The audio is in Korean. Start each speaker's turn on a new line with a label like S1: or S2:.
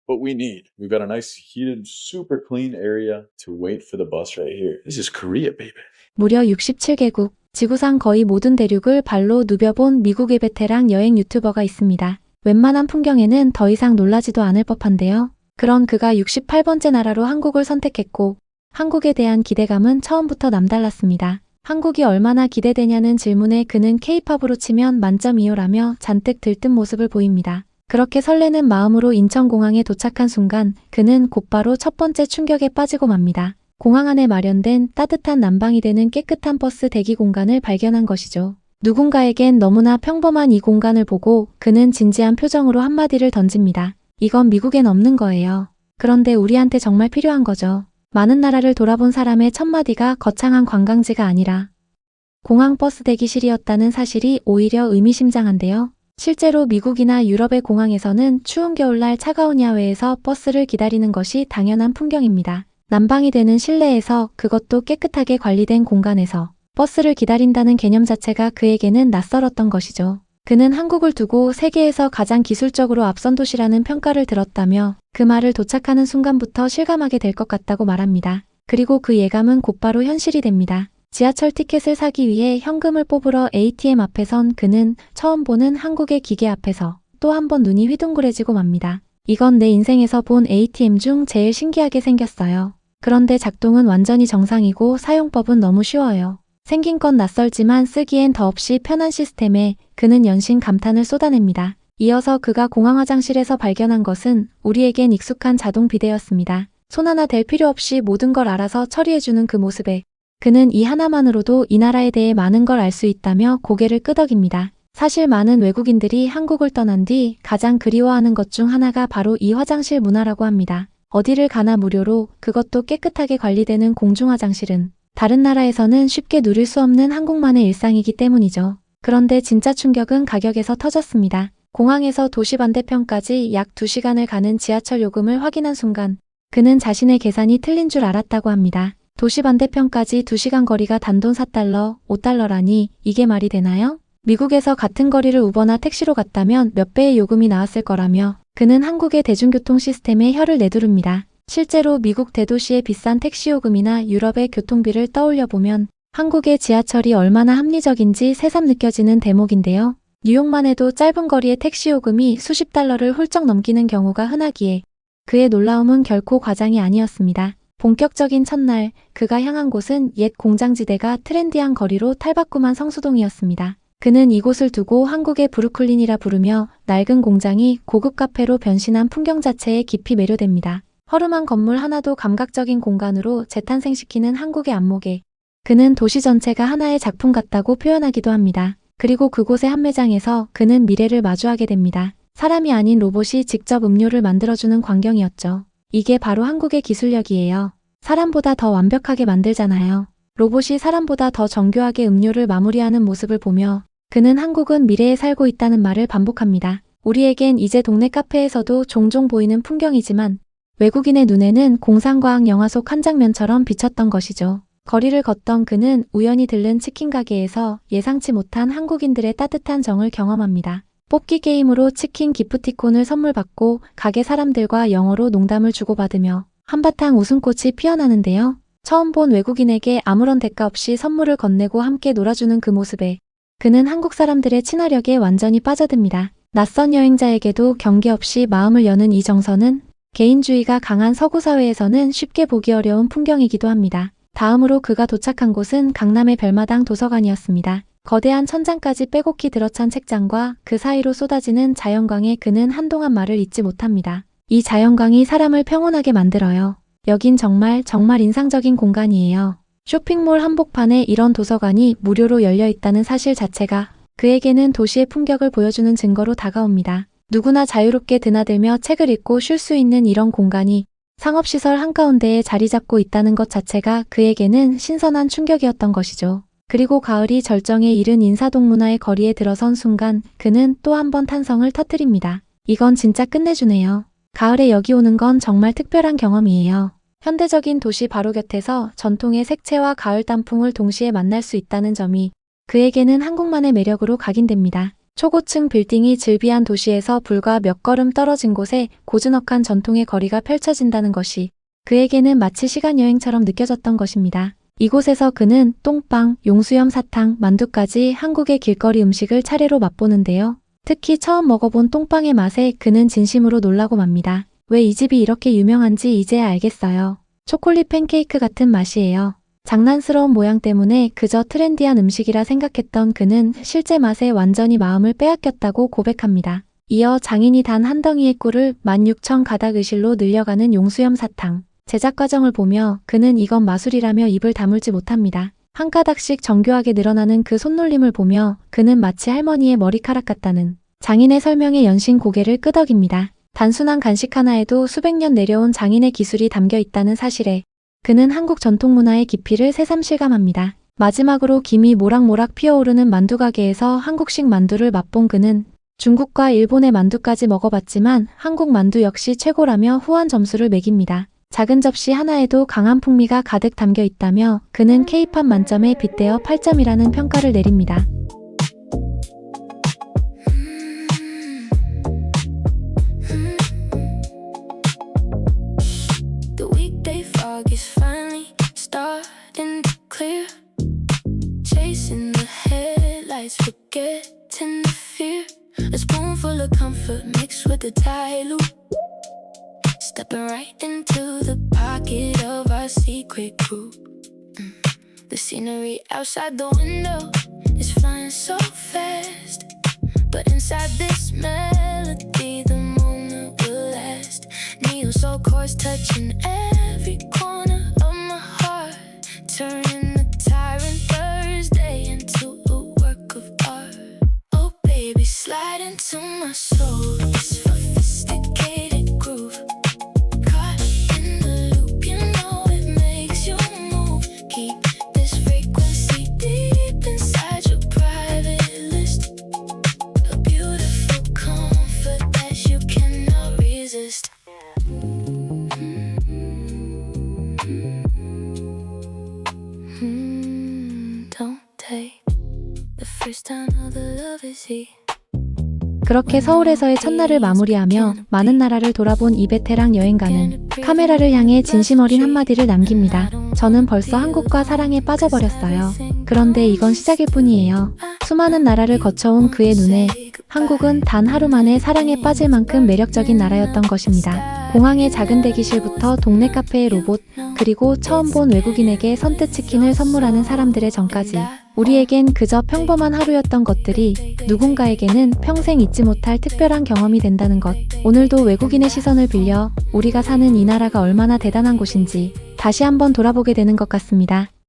S1: what we need. We've got a nice heated, super clean area to wait for the bus right here. This is Korea, baby.
S2: 무려 67개국, 지구상 거의 모든 대륙을 발로 누벼본 미국의 베테랑 여행 유튜버가 있습니다. 웬만한 풍경에는 더 이상 놀라지도 않을 법한데요. 그런 그가 68번째 나라로 한국을 선택했고 한국에 대한 기대감은 처음부터 남달랐습니다. 한국이 얼마나 기대되냐는 질문에 그는 K-팝으로 치면 만점 2호라며 잔뜩 들뜬 모습을 보입니다. 그렇게 설레는 마음으로 인천공항에 도착한 순간 그는 곧바로 첫 번째 충격에 빠지고 맙니다. 공항 안에 마련된 따뜻한 난방이 되는 깨끗한 버스 대기 공간을 발견한 것이죠. 누군가에겐 너무나 평범한 이 공간을 보고 그는 진지한 표정으로 한마디를 던집니다. 이건 미국엔 없는 거예요. 그런데 우리한테 정말 필요한 거죠. 많은 나라를 돌아본 사람의 첫마디가 거창한 관광지가 아니라 공항 버스 대기실이었다는 사실이 오히려 의미심장한데요. 실제로 미국이나 유럽의 공항에서는 추운 겨울날 차가운 야외에서 버스를 기다리는 것이 당연한 풍경입니다. 난방이 되는 실내에서, 그것도 깨끗하게 관리된 공간에서 버스를 기다린다는 개념 자체가 그에게는 낯설었던 것이죠. 그는 한국을 두고 세계에서 가장 기술적으로 앞선 도시라는 평가를 들었다며 그 말을 도착하는 순간부터 실감하게 될 것 같다고 말합니다. 그리고 그 예감은 곧바로 현실이 됩니다. 지하철 티켓을 사기 위해 현금을 뽑으러 ATM 앞에 선 그는 처음 보는 한국의 기계 앞에서 또 한 번 눈이 휘둥그레지고 맙니다. 이건 내 인생에서 본 ATM 중 제일 신기하게 생겼어요. 그런데 작동은 완전히 정상이고 사용법은 너무 쉬워요. 생긴 건 낯설지만 쓰기엔 더없이 편한 시스템에 그는 연신 감탄을 쏟아냅니다. 이어서 그가 공항 화장실에서 발견한 것은 우리에겐 익숙한 자동 비데였습니다. 손 하나 댈 필요 없이 모든 걸 알아서 처리해주는 그 모습에 그는 이 하나만으로도 이 나라에 대해 많은 걸 알 수 있다며 고개를 끄덕입니다. 사실 많은 외국인들이 한국을 떠난 뒤 가장 그리워하는 것 중 하나가 바로 이 화장실 문화라고 합니다. 어디를 가나 무료로, 그것도 깨끗하게 관리되는 공중 화장실은 다른 나라에서는 쉽게 누릴 수 없는 한국만의 일상이기 때문이죠. 그런데 진짜 충격은 가격에서 터졌습니다. 공항에서 도시 반대편까지 약 2시간을 가는 지하철 요금을 확인한 순간 그는 자신의 계산이 틀린 줄 알았다고 합니다. 도시 반대편까지 2시간 거리가 단돈 4달러, 5달러라니 이게 말이 되나요? 미국에서 같은 거리를 우버나 택시로 갔다면 몇 배의 요금이 나왔을 거라며 그는 한국의 대중교통 시스템에 혀를 내두릅니다. 실제로 미국 대도시의 비싼 택시 요금이나 유럽의 교통비를 떠올려보면 한국의 지하철이 얼마나 합리적인지 새삼 느껴지는 대목인데요. 뉴욕만 해도 짧은 거리의 택시 요금이 수십 달러를 훌쩍 넘기는 경우가 흔하기에 그의 놀라움은 결코 과장이 아니었습니다. 본격적인 첫날, 그가 향한 곳은 옛 공장지대가 트렌디한 거리로 탈바꿈한 성수동이었습니다. 그는 이곳을 두고 한국의 브루클린이라 부르며 낡은 공장이 고급 카페로 변신한 풍경 자체에 깊이 매료됩니다. 허름한 건물 하나도 감각적인 공간으로 재탄생시키는 한국의 안목에 그는 도시 전체가 하나의 작품 같다고 표현하기도 합니다. 그리고 그곳의 한 매장에서 그는 미래를 마주하게 됩니다. 사람이 아닌 로봇이 직접 음료를 만들어주는 광경이었죠. 이게 바로 한국의 기술력이에요. 사람보다 더 완벽하게 만들잖아요. 로봇이 사람보다 더 정교하게 음료를 마무리하는 모습을 보며 그는 한국은 미래에 살고 있다는 말을 반복합니다. 우리에겐 이제 동네 카페에서도 종종 보이는 풍경이지만 외국인의 눈에는 공상과학 영화 속 한 장면처럼 비쳤던 것이죠. 거리를 걷던 그는 우연히 들른 치킨 가게에서 예상치 못한 한국인들의 따뜻한 정을 경험합니다. 뽑기 게임으로 치킨 기프티콘을 선물 받고 가게 사람들과 영어로 농담을 주고받으며 한바탕 웃음꽃이 피어나는데요. 처음 본 외국인에게 아무런 대가 없이 선물을 건네고 함께 놀아주는 그 모습에 그는 한국 사람들의 친화력에 완전히 빠져듭니다. 낯선 여행자에게도 경계 없이 마음을 여는 이 정서는 개인주의가 강한 서구 사회에서는 쉽게 보기 어려운 풍경이기도 합니다. 다음으로 그가 도착한 곳은 강남의 별마당 도서관이었습니다. 거대한 천장까지 빼곡히 들어찬 책장과 그 사이로 쏟아지는 자연광에 그는 한동안 말을 잇지 못합니다. 이 자연광이 사람을 평온하게 만들어요. 여긴 정말 인상적인 공간이에요. 쇼핑몰 한복판에 이런 도서관이 무료로 열려 있다는 사실 자체가 그에게는 도시의 품격을 보여주는 증거로 다가옵니다. 누구나 자유롭게 드나들며 책을 읽고 쉴 수 있는 이런 공간이 상업시설 한가운데에 자리 잡고 있다는 것 자체가 그에게는 신선한 충격이었던 것이죠. 그리고 가을이 절정에 이른 인사동문화의 거리에 들어선 순간 그는 또 한 번 탄성을 터뜨립니다. 이건 진짜 끝내주네요. 가을에 여기 오는 건 정말 특별한 경험이에요. 현대적인 도시 바로 곁에서 전통의 색채와 가을 단풍을 동시에 만날 수 있다는 점이 그에게는 한국만의 매력으로 각인됩니다. 초고층 빌딩이 즐비한 도시에서 불과 몇 걸음 떨어진 곳에 고즈넉한 전통의 거리가 펼쳐진다는 것이 그에게는 마치 시간여행처럼 느껴졌던 것입니다. 이곳에서 그는 똥빵, 용수염 사탕, 만두까지 한국의 길거리 음식을 차례로 맛보는데요. 특히 처음 먹어본 똥빵의 맛에 그는 진심으로 놀라고 맙니다. 왜 이 집이 이렇게 유명한지 이제야 알겠어요. 초콜릿 팬케이크 같은 맛이에요. 장난스러운 모양 때문에 그저 트렌디한 음식이라 생각했던 그는 실제 맛에 완전히 마음을 빼앗겼다고 고백합니다. 이어 장인이 단 한 덩이의 꿀을 16,000가닥 의실로 늘려가는 용수염 사탕. 제작 과정을 보며 그는 이건 마술이라며 입을 다물지 못합니다. 한 가닥씩 정교하게 늘어나는 그 손놀림을 보며 그는 마치 할머니의 머리카락 같다는 장인의 설명에 연신 고개를 끄덕입니다. 단순한 간식 하나에도 수백 년 내려온 장인의 기술이 담겨 있다는 사실에 그는 한국 전통문화의 깊이를 새삼 실감합니다. 마지막으로 김이 모락모락 피어오르는 만두 가게에서 한국식 만두를 맛본 그는 중국과 일본의 만두까지 먹어봤지만 한국 만두 역시 최고라며 후한 점수를 매깁니다. 작은 접시 하나에도 강한 풍미가 가득 담겨 있다며 그는 K-팝 만점에 빗대어 8점이라는 평가를 내립니다.
S3: The weekday fog is finally starting to clear. Chasing the headlights, forgetting the fear. A spoonful of comfort mixed with the Tyloo. Stepping right into the pocket of our secret group. The scenery outside the window is flying so fast, but inside this melody the moment will last. Neon soul chords touching every corner of my heart, turning the tiring Thursday into a work of art. Oh baby, slide into my soul, this sophisticated groove. Caught in the loop, you know it makes you move. Keep this frequency deep inside your private list. A beautiful comfort that you cannot resist. Don't take the first time of the love is here.
S2: 그렇게 서울에서의 첫날을 마무리하며 많은 나라를 돌아본 이 베테랑 여행가는 카메라를 향해 진심 어린 한마디를 남깁니다. 저는 벌써 한국과 사랑에 빠져버렸어요. 그런데 이건 시작일 뿐이에요. 수많은 나라를 거쳐온 그의 눈에 한국은 단 하루 만에 사랑에 빠질 만큼 매력적인 나라였던 것입니다. 공항의 작은 대기실부터 동네 카페의 로봇, 그리고 처음 본 외국인에게 선뜻 치킨을 선물하는 사람들의 전까지 우리에겐 그저 평범한 하루였던 것들이 누군가에게는 평생 잊지 못할 특별한 경험이 된다는 것. 오늘도 외국인의 시선을 빌려 우리가 사는 이 나라가 얼마나 대단한 곳인지 다시 한번 돌아보게 되는 것 같습니다.